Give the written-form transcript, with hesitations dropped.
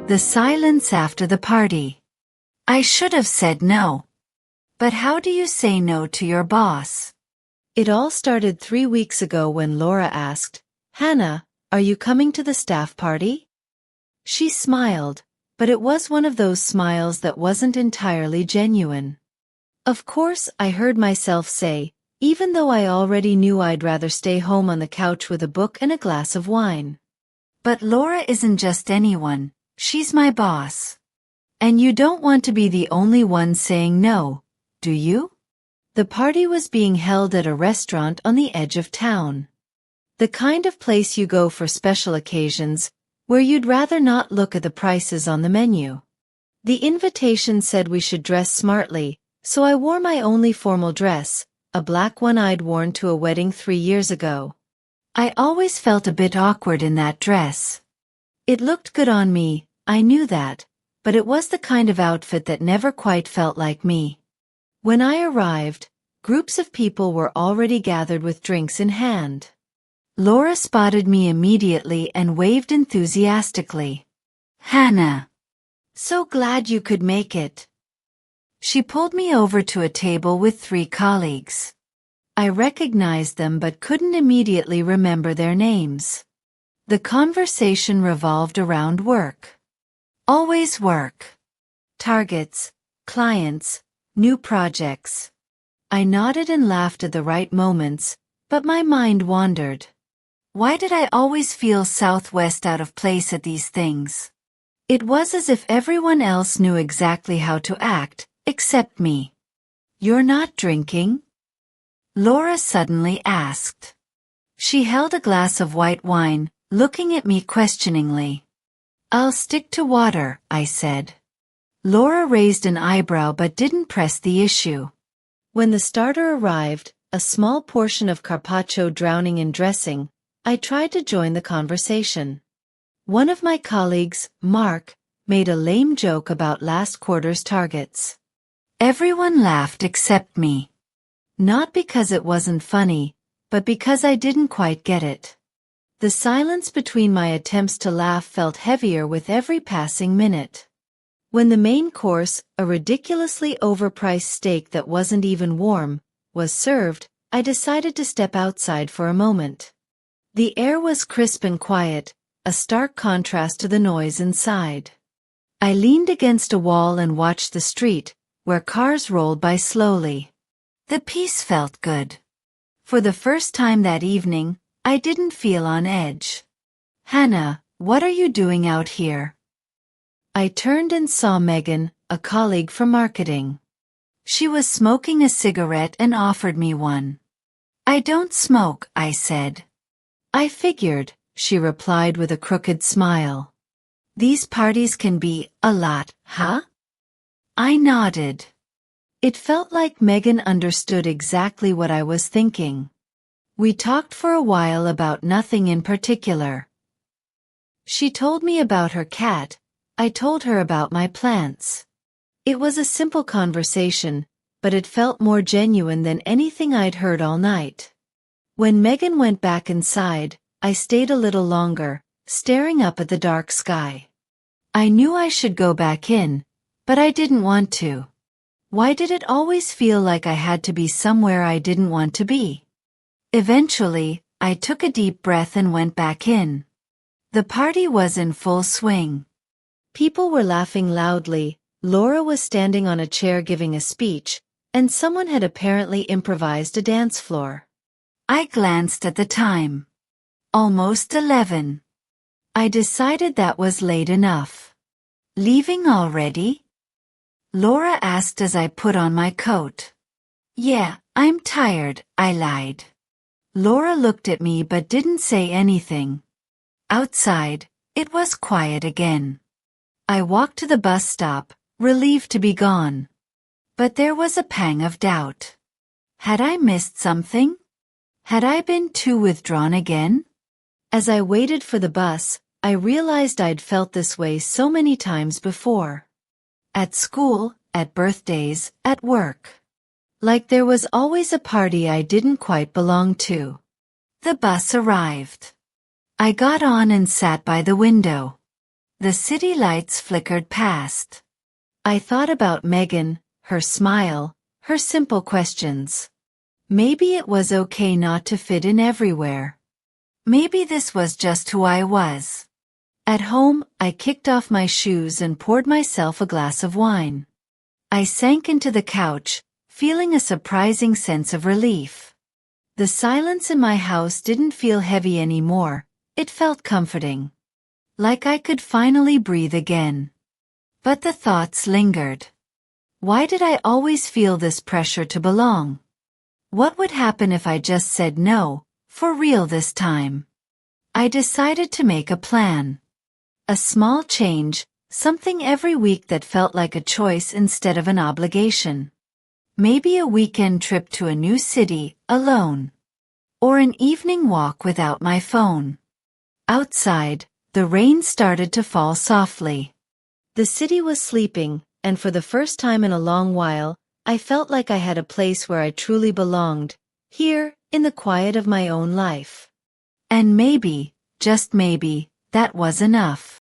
The silence after the party. I should have said no. But how do you say no to your boss? It all started 3 weeks ago when Laura asked, "Hannah, are you coming to the staff party?" She smiled, but it was one of those smiles that wasn't entirely genuine. Of course, I heard myself say, even though I already knew I'd rather stay home on the couch with a book and a glass of wine. But Laura isn't just anyone, she's my boss. And you don't want to be the only one saying no, do you? The party was being held at a restaurant on the edge of town. The kind of place you go for special occasions, where you'd rather not look at the prices on the menu. The invitation said we should dress smartly, so I wore my only formal dress, a black one I'd worn to a wedding 3 years ago. I always felt a bit awkward in that dress. It looked good on me, I knew that, but it was the kind of outfit that never quite felt like me. When I arrived, groups of people were already gathered with drinks in hand. Laura spotted me immediately and waved enthusiastically. "Hannah! So glad you could make it." She pulled me over to a table with 3 colleagues. I recognized them but couldn't immediately remember their names. The conversation revolved around work. Always work. Targets, clients, new projects. I nodded and laughed at the right moments, but my mind wandered. Why did I always feel Southwest out of place at these things? It was as if everyone else knew exactly how to act, except me. "You're not drinking?" Laura suddenly asked. She held a glass of white wine, looking at me questioningly. "I'll stick to water," I said. Laura raised an eyebrow but didn't press the issue. When the starter arrived, a small portion of carpaccio drowning in dressing, I tried to join the conversation. One of my colleagues, Mark, made a lame joke about last quarter's targets. Everyone laughed except me. Not because it wasn't funny, but because I didn't quite get it. The silence between my attempts to laugh felt heavier with every passing minute. When the main course, a ridiculously overpriced steak that wasn't even warm, was served, I decided to step outside for a moment. The air was crisp and quiet, a stark contrast to the noise inside. I leaned against a wall and watched the street, where cars rolled by slowly. The peace felt good. For the first time that evening, I didn't feel on edge. "Hannah, what are you doing out here?" I turned and saw Megan, a colleague from marketing. She was smoking a cigarette and offered me one. "I don't smoke," I said. "I figured," she replied with a crooked smile. "These parties can be a lot, huh?" I nodded. It felt like Megan understood exactly what I was thinking. We talked for a while about nothing in particular. She told me about her cat, I told her about my plants. It was a simple conversation, but it felt more genuine than anything I'd heard all night. When Megan went back inside, I stayed a little longer, staring up at the dark sky. I knew I should go back in, but I didn't want to. Why did it always feel like I had to be somewhere I didn't want to be? Eventually, I took a deep breath and went back in. The party was in full swing. People were laughing loudly, Laura was standing on a chair giving a speech, and someone had apparently improvised a dance floor. I glanced at the time. Almost 11. I decided that was late enough. "Leaving already?" Laura asked as I put on my coat. "Yeah, I'm tired," I lied. Laura looked at me but didn't say anything. Outside, it was quiet again. I walked to the bus stop, relieved to be gone. But there was a pang of doubt. Had I missed something? Had I been too withdrawn again? As I waited for the bus, I realized I'd felt this way so many times before. At school, at birthdays, at work. Like there was always a party I didn't quite belong to. The bus arrived. I got on and sat by the window. The city lights flickered past. I thought about Megan, her smile, her simple questions. Maybe it was okay not to fit in everywhere. Maybe this was just who I was. At home, I kicked off my shoes and poured myself a glass of wine. I sank into the couch, feeling a surprising sense of relief. The silence in my house didn't feel heavy anymore, it felt comforting. Like I could finally breathe again. But the thoughts lingered. Why did I always feel this pressure to belong? What would happen if I just said no, for real this time? I decided to make a plan. A small change, something every week that felt like a choice instead of an obligation. Maybe a weekend trip to a new city, alone. Or an evening walk without my phone. Outside, the rain started to fall softly. The city was sleeping, and for the first time in a long while, I felt like I had a place where I truly belonged, here, in the quiet of my own life. And maybe, just maybe, that was enough.